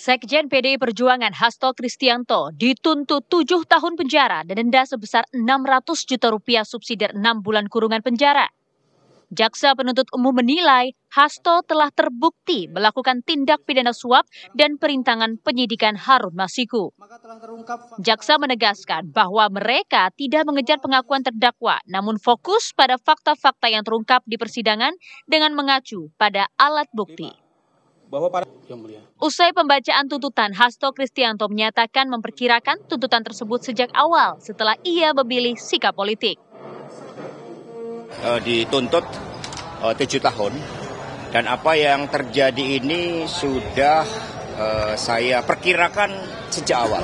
Sekjen PDI Perjuangan Hasto Kristianto dituntut 7 tahun penjara dan denda sebesar 600 juta rupiah subsidi 6 bulan kurungan penjara. Jaksa penuntut umum menilai Hasto telah terbukti melakukan tindak pidana suap dan perintangan penyidikan Harun Masiku. Jaksa menegaskan bahwa mereka tidak mengejar pengakuan terdakwa, namun fokus pada fakta-fakta yang terungkap di persidangan dengan mengacu pada alat bukti. Usai pembacaan tuntutan, Hasto Kristianto menyatakan memperkirakan tuntutan tersebut sejak awal setelah ia memilih sikap politik. Dituntut 7 tahun dan apa yang terjadi ini sudah saya perkirakan sejak awal.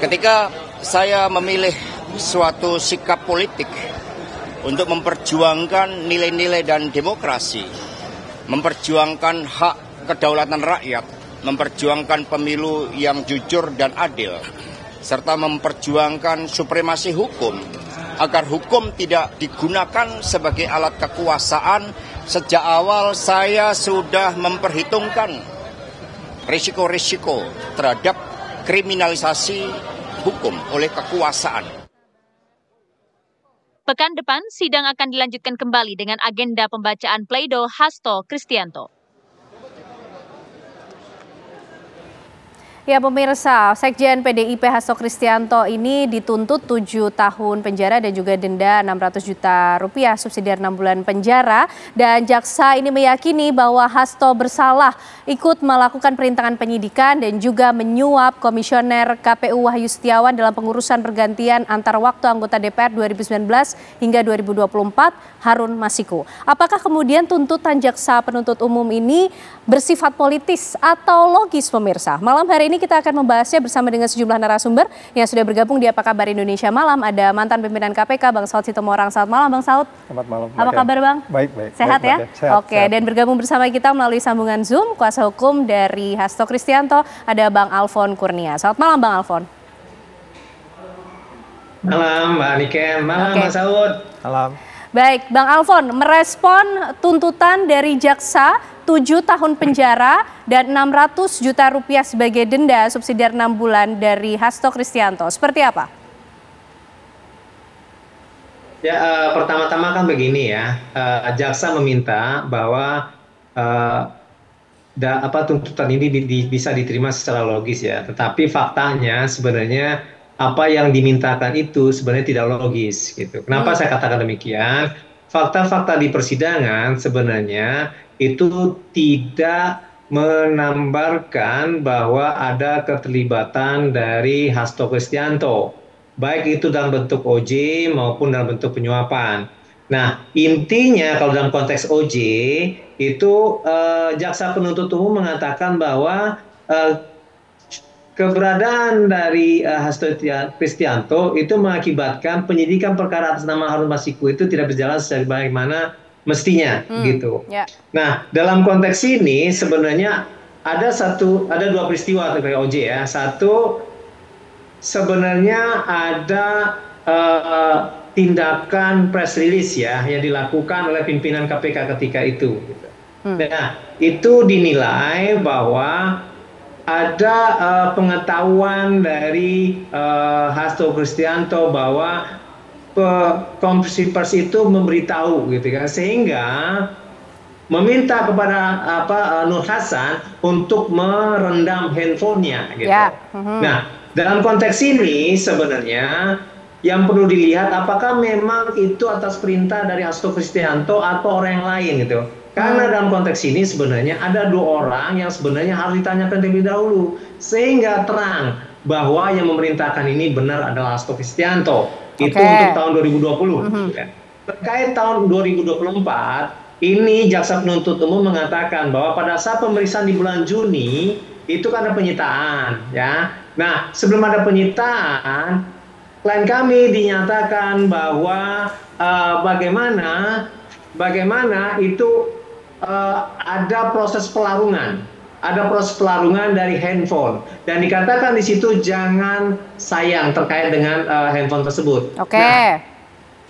Ketika saya memilih suatu sikap politik untuk memperjuangkan nilai-nilai dan demokrasi, memperjuangkan hak kedaulatan rakyat, memperjuangkan pemilu yang jujur dan adil, serta memperjuangkan supremasi hukum, agar hukum tidak digunakan sebagai alat kekuasaan. Sejak awal saya sudah memperhitungkan risiko-risiko terhadap kriminalisasi hukum oleh kekuasaan. Pekan depan, sidang akan dilanjutkan kembali dengan agenda pembacaan pleido Hasto Kristianto. Ya pemirsa, Sekjen PDIP Hasto Kristianto ini dituntut 7 tahun penjara dan juga denda 600 juta rupiah subsidi 6 bulan penjara. Dan jaksa ini meyakini bahwa Hasto bersalah ikut melakukan perintangan penyidikan dan juga menyuap Komisioner KPU Wahyu Setiawan dalam pengurusan pergantian antar waktu anggota DPR 2019 hingga 2024 Harun Masiku. Apakah kemudian tuntutan jaksa penuntut umum ini bersifat politis atau logis pemirsa? Malam hari ini kita akan membahasnya bersama dengan sejumlah narasumber yang sudah bergabung di Apa Kabar Indonesia Malam. Ada mantan pimpinan KPK Bang Saud Sitomorang. Selamat malam Bang Saud. Selamat malam. Apa kabar Bang? Baik. Sehat baik, ya? Sehat, Oke, sehat. dan bergabung bersama kita melalui sambungan Zoom kuasa hukum dari Hasto Kristianto ada Bang Alfon Kurnia. Selamat malam Bang Alfon. Malam Mbak Niken, malam Mas Saud. Malam. Baik, Bang Alfon, merespon tuntutan dari jaksa 7 tahun penjara dan 600 juta rupiah sebagai denda subsidi 6 bulan dari Hasto Kristianto. Seperti apa? Ya, pertama-tama kan begini ya, jaksa meminta bahwa tuntutan ini bisa diterima secara logis ya. Tetapi faktanya sebenarnya apa yang dimintakan itu sebenarnya tidak logis gitu. Kenapa saya katakan demikian? Fakta-fakta di persidangan sebenarnya itu tidak menambarkan bahwa ada keterlibatan dari Hasto Kristianto, baik itu dalam bentuk OJ maupun dalam bentuk penyuapan. Nah, intinya kalau dalam konteks OJ itu jaksa penuntut umum mengatakan bahwa keberadaan dari Hasto Kristianto itu mengakibatkan penyidikan perkara atas nama Harun Masiku itu tidak berjalan sebagaimana mestinya gitu. Yeah. Nah, dalam konteks ini sebenarnya ada dua peristiwa terkait OJ ya. Satu, sebenarnya ada tindakan press release ya yang dilakukan oleh pimpinan KPK ketika itu. Gitu. Nah, itu dinilai bahwa ada pengetahuan dari Hasto Kristianto bahwa konversi pers itu memberitahu gitu kan, sehingga meminta kepada Nur Hasan untuk merendam handphonenya gitu. Yeah. Nah, dalam konteks ini sebenarnya yang perlu dilihat apakah memang itu atas perintah dari Hasto Kristianto atau orang yang lain gitu. Karena dalam konteks ini sebenarnya ada 2 orang yang sebenarnya harus ditanyakan terlebih dahulu sehingga terang bahwa yang memerintahkan ini benar adalah Hasto Kristianto. Itu untuk tahun 2020. Terkait tahun 2024, ini jaksa penuntut umum mengatakan bahwa pada saat pemeriksaan di bulan Juni itu kan ada penyitaan, ya. Nah, sebelum ada penyitaan, klien kami dinyatakan bahwa bagaimana itu ada proses pelarungan. Ada proses pelarungan dari handphone dan dikatakan di situ jangan sayang terkait dengan handphone tersebut. Oke. Nah,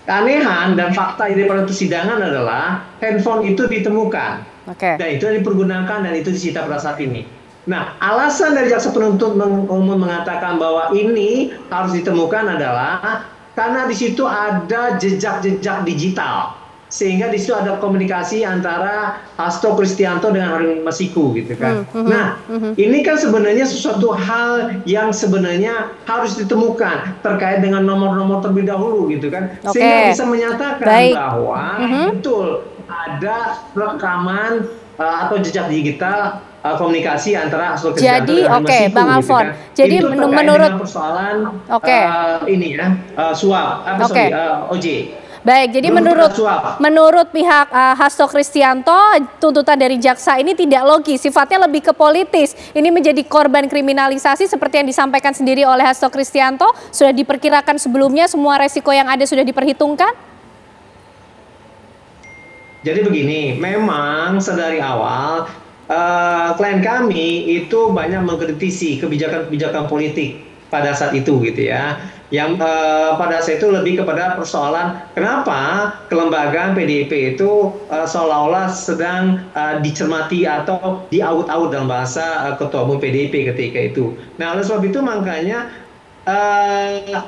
keanehan dan fakta daripada persidangan adalah handphone itu ditemukan. Oke. Dan itu dipergunakan dan itu disita pada saat ini. Nah, alasan dari jaksa penuntut umum mengatakan bahwa ini harus ditemukan adalah karena di situ ada jejak-jejak digital, sehingga di situ ada komunikasi antara Hasto Kristianto dengan Harun Masiku gitu kan. Nah, ini kan sebenarnya sesuatu hal yang sebenarnya harus ditemukan terkait dengan nomor-nomor terlebih dahulu gitu kan, sehingga bisa menyatakan bahwa betul ada rekaman atau jejak digital komunikasi antara Hasto Kristianto dan Masiku, Bang Alfon. Gitu kan. Jadi itu menurut persoalan ini ya suap OJ. Baik, jadi menurut pihak Hasto Kristianto, tuntutan dari jaksa ini tidak logis, sifatnya lebih ke politis. Ini menjadi korban kriminalisasi seperti yang disampaikan sendiri oleh Hasto Kristianto. Sudah diperkirakan sebelumnya, semua resiko yang ada sudah diperhitungkan? Jadi begini, memang sedari awal klien kami itu banyak mengkritisi kebijakan-kebijakan politik pada saat itu gitu ya, yang pada saat itu lebih kepada persoalan kenapa kelembagaan PDIP itu seolah-olah sedang dicermati atau diaut-aut dalam bahasa ketua umum PDIP ketika itu. Nah, oleh sebab itu makanya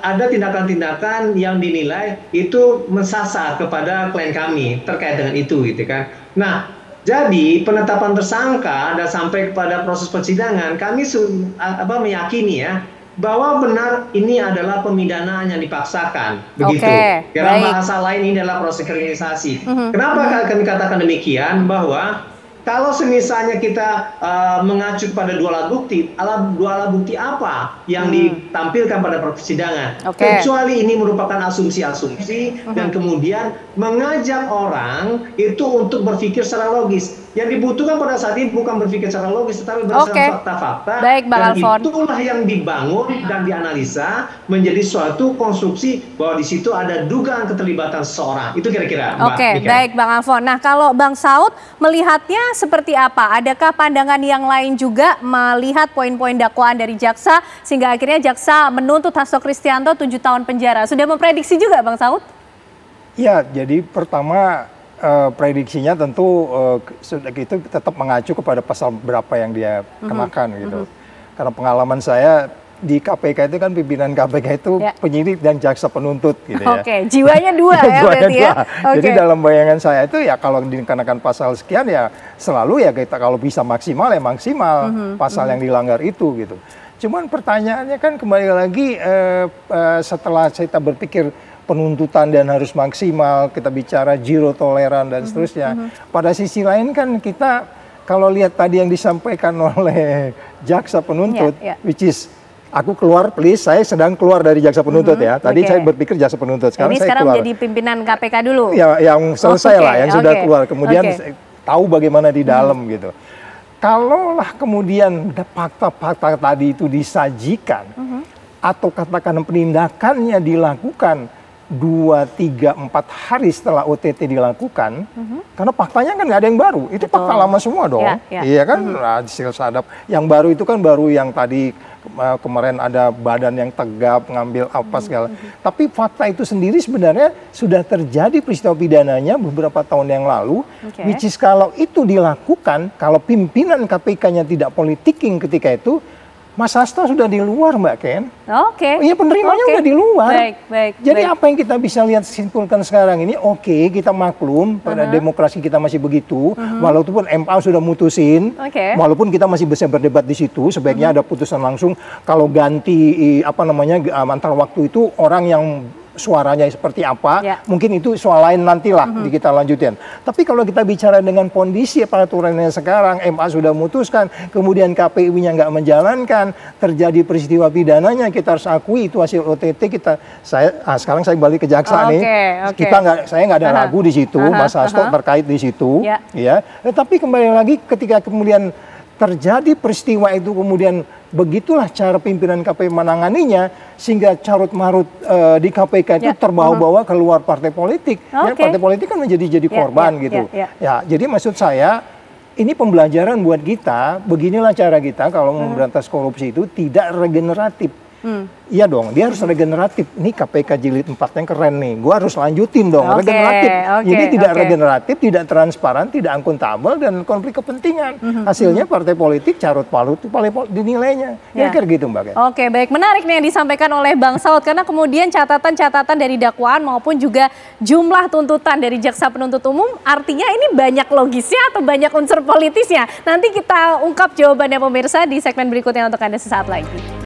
ada tindakan-tindakan yang dinilai itu mensasar kepada klien kami terkait dengan itu gitu kan. Nah, jadi penetapan tersangka dan sampai kepada proses persidangan kami meyakini ya bahwa benar ini adalah pemidanaan yang dipaksakan begitu. Dalam bahasa lain ini adalah proses kriminalisasi. Kenapa kami katakan demikian? Bahwa kalau semisalnya kita mengacu pada dua alat bukti apa yang ditampilkan pada persidangan, kecuali ini merupakan asumsi-asumsi dan kemudian mengajak orang itu untuk berpikir secara logis. Yang dibutuhkan pada saat ini bukan berpikir secara logis, tetapi berdasarkan fakta-fakta. Dan itulah yang dibangun dan dianalisa menjadi suatu konstruksi bahwa di situ ada dugaan keterlibatan seseorang. Itu kira-kira, Mbak. Baik Bang Alfon. Nah, kalau Bang Saud melihatnya seperti apa? Adakah pandangan yang lain juga melihat poin-poin dakwaan dari jaksa sehingga akhirnya jaksa menuntut Hasto Kristianto 7 tahun penjara? Sudah memprediksi juga Bang Saud? Ya, jadi pertama prediksinya tentu itu tetap mengacu kepada pasal berapa yang dia kenakan gitu. Karena pengalaman saya di KPK itu kan pimpinan KPK itu penyidik dan jaksa penuntut gitu ya. Jiwanya dua ya berarti ya. Jadi dalam bayangan saya itu ya kalau dikenakan pasal sekian ya selalu ya kita kalau bisa maksimal ya maksimal pasal yang dilanggar itu gitu. Cuman pertanyaannya kan kembali lagi setelah kita berpikir penuntutan dan harus maksimal, kita bicara zero toleran dan seterusnya. Pada sisi lain kan kita kalau lihat tadi yang disampaikan oleh jaksa penuntut, which is aku keluar please, saya sedang keluar dari jaksa penuntut ya. Tadi saya berpikir jaksa penuntut, sekarang saya keluar. Menjadi pimpinan KPK dulu? Ya, yang selesai lah, yang sudah keluar. Kemudian tahu bagaimana di dalam gitu. Kalaulah kemudian fakta-fakta tadi itu disajikan, atau katakan penindakannya dilakukan 2, 3, 4 hari setelah OTT dilakukan, karena faktanya kan nggak ada yang baru, itu fakta lama semua dong, iya kan, hasil sadap. Yang baru itu kan baru yang tadi kemarin ada badan yang tegap, ngambil apa segala. Tapi fakta itu sendiri sebenarnya sudah terjadi peristiwa pidananya beberapa tahun yang lalu, which is kalau itu dilakukan, kalau pimpinan KPK-nya tidak politiking ketika itu, Mas Hasto sudah di luar, Mbak Ken. Iya, penerimanya udah di luar. Jadi apa yang kita bisa lihat simpulkan sekarang ini, kita maklum pada demokrasi kita masih begitu, walaupun MA sudah mutusin, walaupun kita masih bisa berdebat di situ, sebaiknya ada putusan langsung. Kalau ganti antar waktu itu orang yang suaranya seperti apa, mungkin itu soal lain nantilah kita lanjutin. Tapi kalau kita bicara dengan kondisi peraturannya sekarang, MA sudah memutuskan, kemudian KPU-nya nggak menjalankan, terjadi peristiwa pidananya, kita harus akui itu hasil OTT sekarang saya balik ke jaksa nih, saya nggak ada ragu di situ, Mas Hasto terkait di situ, ya. Tapi kembali lagi ketika kemudian terjadi peristiwa itu kemudian begitulah cara pimpinan KPK menanganinya sehingga carut-marut di KPK itu terbawa-bawa keluar partai politik. Ya, partai politik kan menjadi korban gitu. Ya, jadi maksud saya ini pembelajaran buat kita. Beginilah cara kita kalau memberantas korupsi itu tidak regeneratif. Iya dong, dia harus regeneratif. Ini KPK jilid 4 yang keren nih. Gua harus lanjutin dong, regeneratif. Jadi tidak regeneratif, tidak transparan, tidak akuntabel, dan konflik kepentingan. Hasilnya partai politik carut palut itu paling dinilainya. Kira-kira gitu Mbak. Oke, baik. Menarik nih yang disampaikan oleh Bang Saud, karena kemudian catatan-catatan dari dakwaan maupun juga jumlah tuntutan dari jaksa penuntut umum, artinya ini banyak logisnya atau banyak unsur politisnya. Nanti kita ungkap jawabannya pemirsa di segmen berikutnya untuk Anda sesaat lagi.